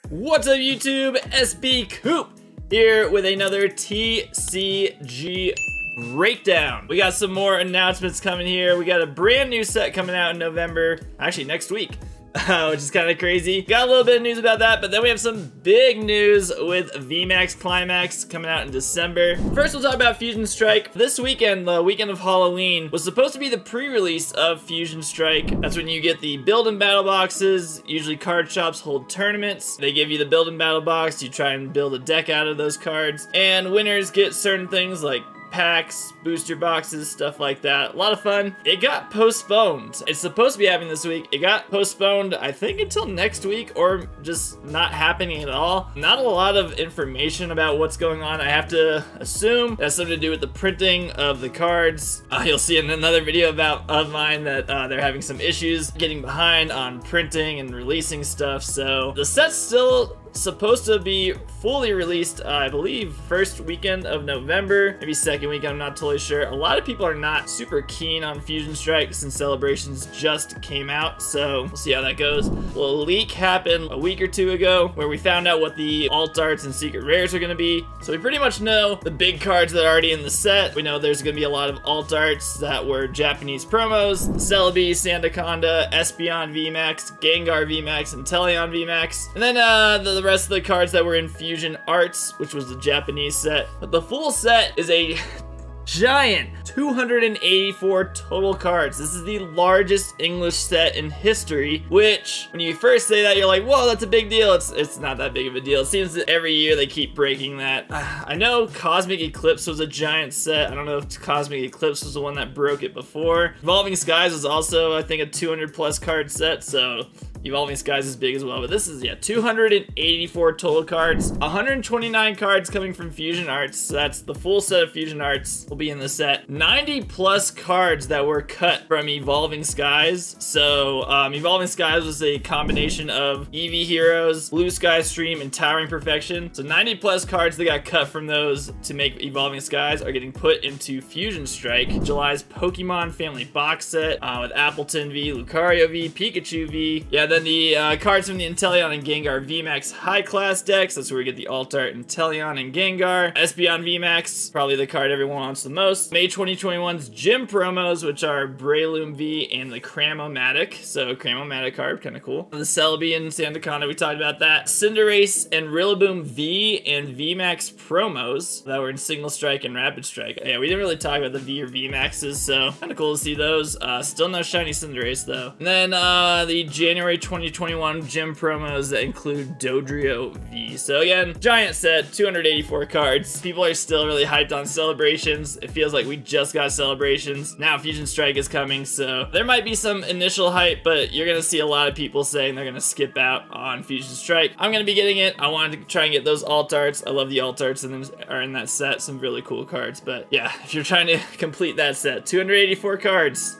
What's up YouTube? SB Coop here with another TCG breakdown. We got some more announcements coming here. We got a brand new set coming out in November, actually next week. Which is kind of crazy. Got a little bit of news about that, but then we have some big news with VMAX Climax coming out in December. First, we'll talk about Fusion Strike. This weekend, the weekend of Halloween, was supposed to be the pre-release of Fusion Strike. That's when you get the build and battle boxes. Usually card shops hold tournaments. They give you the build and battle box. You try and build a deck out of those cards. And winners get certain things like packs, booster boxes, stuff like that. A lot of fun. It got postponed. It's supposed to be happening this week. It got postponed, I think, until next week, or just not happening at all. Not a lot of information about what's going on. I have to assume that's something to do with the printing of the cards. You'll see in another video of mine that they're having some issues getting behind on printing and releasing stuff. So the set's still supposed to be fully released, I believe, first weekend of November, maybe second weekend, I'm not totally sure. A lot of people are not super keen on Fusion Strike since Celebrations just came out, so we'll see how that goes. Well, a leak happened a week or two ago where we found out what the alt arts and secret rares are going to be, so we pretty much know the big cards that are already in the set. We know there's going to be a lot of alt arts that were Japanese promos: Celebi, Sandaconda, Espeon VMAX, Gengar VMAX, and Teleon VMAX, and then the rest of the cards that were in Fusion Arts, which was the Japanese set. But the full set is a giant 284 total cards. This is the largest English set in history, which when you first say that, you're like, whoa, that's a big deal. It's not that big of a deal. It seems that every year they keep breaking that. I know Cosmic Eclipse was a giant set. I don't know if Cosmic Eclipse was the one that broke it before. Evolving Skies was also, I think, a 200 plus card set, so Evolving Skies is big as well. But this is, yeah, 284 total cards, 129 cards coming from Fusion Arts. So that's the full set of Fusion Arts will be in the set. 90 plus cards that were cut from Evolving Skies. So Evolving Skies was a combination of EV Heroes, Blue Sky Stream, and Towering Perfection. So 90 plus cards that got cut from those to make Evolving Skies are getting put into Fusion Strike. July's Pokemon Family Box Set with Appleton V, Lucario V, Pikachu V. Yeah, then the cards from the Inteleon and Gengar VMAX High Class decks. That's where we get the alt art Inteleon and Gengar. Espeon VMAX, probably the card everyone wants the most. May 2021's Gym promos, which are Breloom V and the Cramomatic. So Cramomatic card, kind of cool. The Celebi and Sandaconda, we talked about that. Cinderace and Rillaboom V and VMAX promos that were in Single Strike and Rapid Strike. Yeah, we didn't really talk about the V or VMAXs, so kind of cool to see those. Still no shiny Cinderace though. And then the January 2021 Gym promos that include Dodrio V. So again, giant set, 284 cards. People are still really hyped on Celebrations. It feels like we just got Celebrations. Now Fusion Strike is coming, so there might be some initial hype, but you're gonna see a lot of people saying they're gonna skip out on Fusion Strike. I'm gonna be getting it. I wanted to try and get those alt arts. I love the alt arts and are in that set. Some really cool cards, but yeah, if you're trying to complete that set, 284 cards,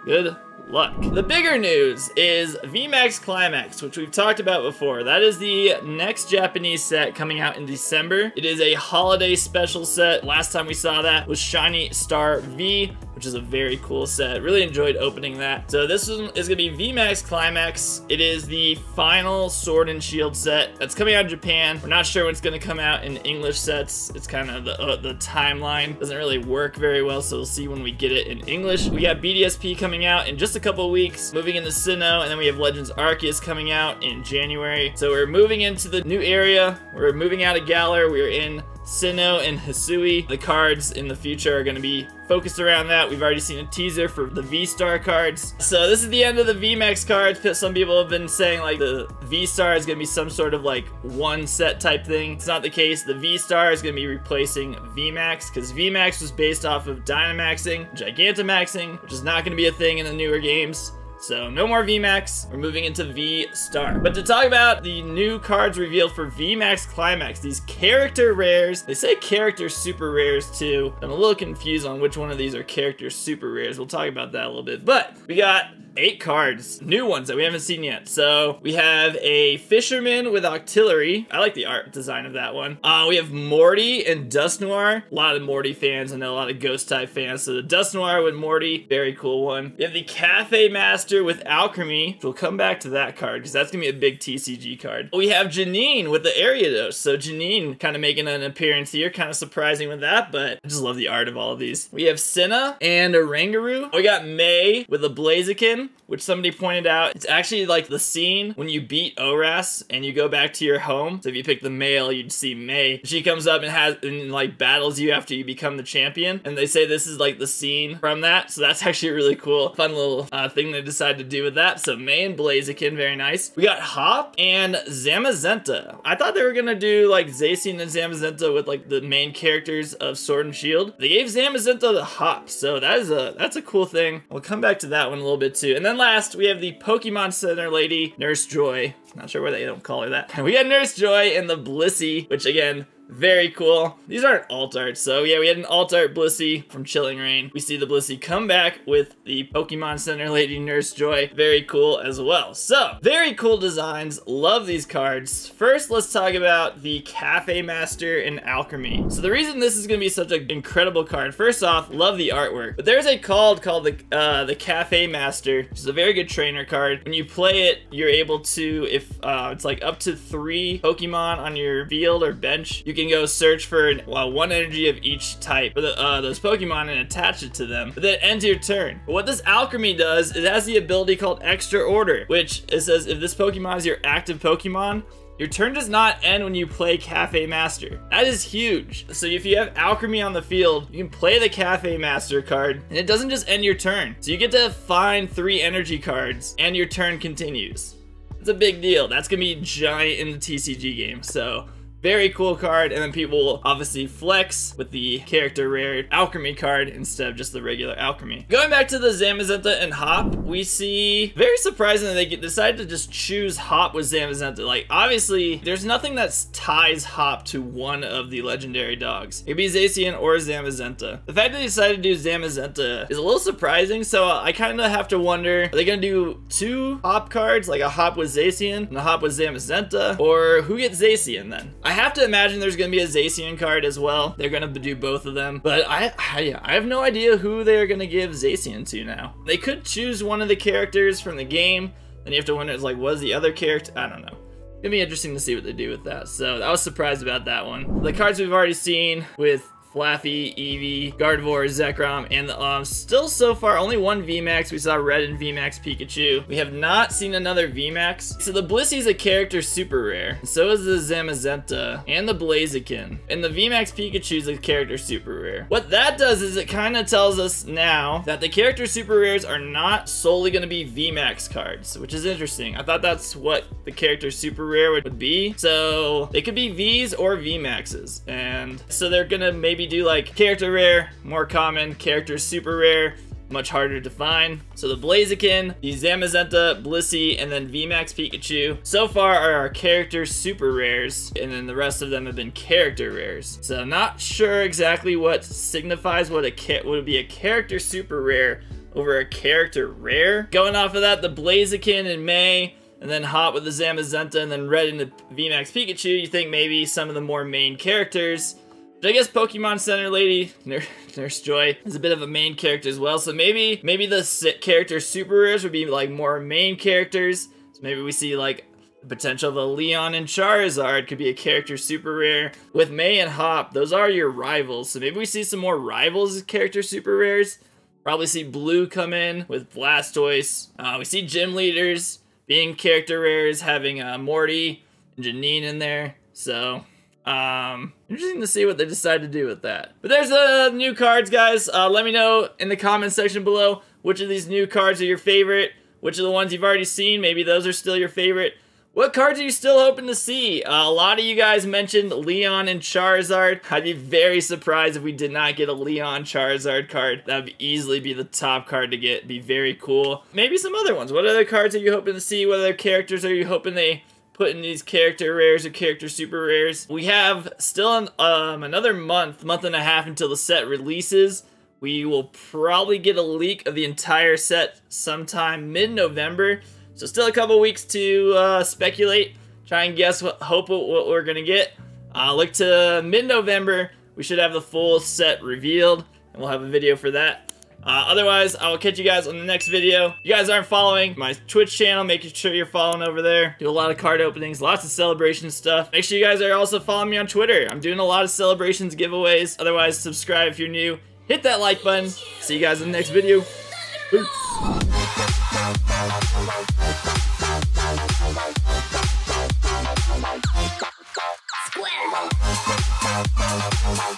good luck. The bigger news is VMAX Climax, which we've talked about before. That is the next Japanese set coming out in December. It is a holiday special set. Last time we saw that was Shiny Star V, which is a very cool set. Really enjoyed opening that. So this one is gonna be VMAX Climax. It is the final Sword and Shield set that's coming out in Japan. We're not sure when it's gonna come out in English sets. It's kind of the timeline doesn't really work very well, so we'll see when we get it in English. We got BDSP coming out in just a couple weeks, moving into Sinnoh, and then we have Legends Arceus coming out in January. So we're moving into the new area. We're moving out of Galar. We're in Sinnoh and Hisui. The cards in the future are going to be focused around that. We've already seen a teaser for the V-Star cards. So this is the end of the VMAX cards. Some people have been saying like the V-Star is going to be some sort of like one set type thing. It's not the case. The V-Star is going to be replacing VMAX because VMAX was based off of Dynamaxing, Gigantamaxing, which is not going to be a thing in the newer games. So no more VMAX, we're moving into V-Star. But to talk about the new cards revealed for VMAX Climax, these character rares, they say character super rares too. I'm a little confused on which one of these are character super rares. We'll talk about that a little bit. But we got 8 cards, new ones that we haven't seen yet. So we have a Fisherman with Octillery. I like the art design of that one. We have Morty and Dust Noir. A lot of Morty fans, I know a lot of Ghost type fans. So the Dust Noir with Morty, very cool one. We have the Cafe Master with Alchemy. We'll come back to that card because that's gonna be a big TCG card. We have Janine with the Ariados. So Janine kind of making an appearance here, kind of surprising with that, but I just love the art of all of these. We have Cinna and a Rangaroo. We got May with a Blaziken, which somebody pointed out, it's actually like the scene when you beat Oras and you go back to your home. So if you pick the male, you'd see May. She comes up and like battles you after you become the champion. And they say this is like the scene from that. So that's actually a really cool, fun little thing they decided to do with that. So May and Blaziken, very nice. We got Hop and Zamazenta. I thought they were gonna do like Zacian and Zamazenta with like the main characters of Sword and Shield. They gave Zamazenta the Hop, so that's a cool thing. We'll come back to that one a little bit too. And then last, we have the Pokemon Center Lady, Nurse Joy. Not sure why they don't call her that. And we got Nurse Joy and the Blissey, which again, very cool. These aren't alt art, so yeah, we had an alt art Blissey from Chilling Reign. We see the Blissey come back with the Pokemon Center Lady Nurse Joy. Very cool as well. So, very cool designs. Love these cards. First, let's talk about the Cafe Master and Alchemy. So the reason this is gonna be such an incredible card, first off, love the artwork. But there's a card called the Cafe Master, which is a very good trainer card. When you play it, you're able to, if it's like up to 3 Pokemon on your field or bench, you can go search for 1 energy of each type for those Pokemon and attach it to them. But then ends your turn. But what this Alchemy does, it has the ability called Extra Order, which it says if this Pokemon is your active Pokemon, your turn does not end when you play Cafe Master. That is huge. So if you have Alchemy on the field, you can play the Cafe Master card, and it doesn't just end your turn. So you get to find 3 energy cards, and your turn continues. It's a big deal. That's gonna be giant in the TCG game. So very cool card, and then people will obviously flex with the character rare Alchemy card instead of just the regular Alchemy. Going back to the Zamazenta and Hop, we see, very surprising that they decided to just choose Hop with Zamazenta. Like, obviously, there's nothing that ties Hop to one of the legendary dogs. It could be Zacian or Zamazenta. The fact that they decided to do Zamazenta is a little surprising, so I kind of have to wonder, are they going to do 2 Hop cards, like a Hop with Zacian and a Hop with Zamazenta, or who gets Zacian then? I have to imagine there's gonna be a Zacian card as well. They're gonna do both of them, but I have no idea who they're gonna give Zacian to now. They could choose one of the characters from the game, and you have to wonder, it's like, what is the other character? I don't know. It's gonna be interesting to see what they do with that. So I was surprised about that one. The cards we've already seen with Flaffy, Eevee, Gardevoir, Zekrom, and the still so far only 1 VMAX. We saw Red and VMAX Pikachu. We have not seen another VMAX. So the Blissey is a character super rare. So is the Zamazenta and the Blaziken. And the VMAX Pikachu is a character super rare. What that does is it kind of tells us now that the character super rares are not solely going to be VMAX cards, which is interesting. I thought that's what the character super rare would be. So they could be Vs or VMAXs. And so they're going to maybe do like character rare, more common, character super rare, much harder to find. So the Blaziken, the Zamazenta, Blissey, and then VMAX Pikachu so far are our character super rares, and then the rest of them have been character rares. So not sure exactly what signifies what would be a character super rare over a character rare. Going off of that, the Blaziken in May, and then Hop with the Zamazenta, and then Red into VMAX Pikachu, you think maybe some of the more main characters. But I guess Pokemon Center Lady, Nurse Joy, is a bit of a main character as well. So maybe the character super rares would be like more main characters. So maybe we see like the potential of a Leon and Charizard could be a character super rare. With May and Hop, those are your rivals. So maybe we see some more rivals as character super rares. Probably see Blue come in with Blastoise. We see gym leaders being character rares, having Morty and Janine in there. So interesting to see what they decide to do with that. But there's the new cards, guys. Let me know in the comment section below which of these new cards are your favorite, which of the ones you've already seen, maybe those are still your favorite. What cards are you still hoping to see? A lot of you guys mentioned Leon and Charizard. I'd be very surprised if we did not get a Leon Charizard card. That would easily be the top card to get. Be very cool. Maybe some other ones. What other cards are you hoping to see? What other characters are you hoping they put in these character rares or character super rares? We have still another month and a half until the set releases. we will probably get a leak of the entire set sometime mid-November. So still a couple weeks to speculate, try and guess what we're gonna get. Look to mid-November, we should have the full set revealed, and we'll have a video for that. Otherwise, I will catch you guys on the next video. If you guys aren't following my Twitch channel, make sure you're following over there. Do a lot of card openings, lots of celebration stuff. Make sure you guys are also following me on Twitter. I'm doing a lot of celebrations, giveaways. Otherwise, subscribe if you're new. Hit that like button. See you guys in the next video. Peace. Square.